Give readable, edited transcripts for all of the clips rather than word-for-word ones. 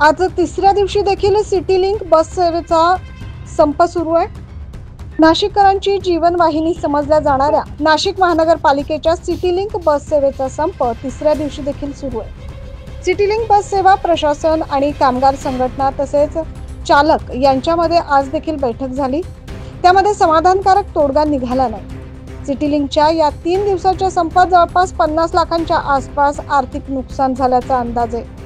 आज तिसऱ्या दिवशी देखील सिटी लिंक बस सेवेचा संप सुरू आहे। नाशिककरांची जीवनवाहिनी समजल्या जाणाऱ्या नाशिक महानगरपालिकेच्या सिटी लिंक बस सेवेचा संप तिसऱ्या दिवशी देखील सुरू आहे। सिटी लिंक बस सेवा प्रशासन आणि कामगार संघटना तसेच चालक यांच्यामध्ये आज देखील बैठक झाली। त्यामध्ये समाधानकारक तोडगा निघाला नाही। सिटी लिंकच्या या 3 दिवसाच्या संपात जवळपास 50 लाखांच्या आसपास आर्थिक नुकसान झाल्याचा अंदाज आहे।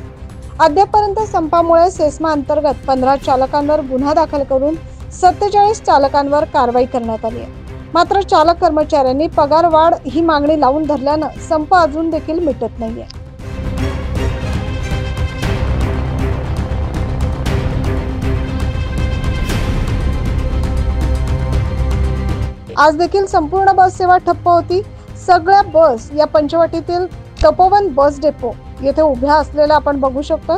अद्यापपर्यंत संपामुळे सेस्मा अंतर्गत 15 चालकांवर गुन्हा दाखल करून 47 चालकांवर कारवाई करण्यात आली आहे। मात्र चालक कर्मचाऱ्यांनी पगार वाढ ही मागणी लावून धरल्यानं संप अजून देखील मिटत नाहीये। आज देखील संपूर्ण बस सेवा ठप्प होती। सगळ्या बस या पंचवटीतील तपोवन बस डेपो येथे उभ्या असलेल्या आपण बघू शकतो।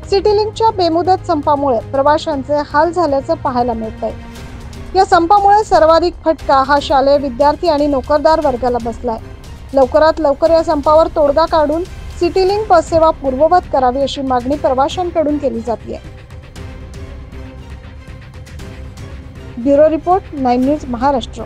सिटी लिंकच्या बेमुदत संपामुळे प्रवाशांचे हाल झाल्याचं पाहायला मिळतंय। या संपामुळे सर्वाधिक फटका हा शालेय विद्यार्थी आणि नोकरदार वर्गाला बसलाय। लवकरात लवकर या संपावर तोडगा काढून सिटी लिंक बस सेवा पूर्ववत करावी अशी मागणी प्रवाशांकडून केली जाते। Bureau report 9 news Maharashtra.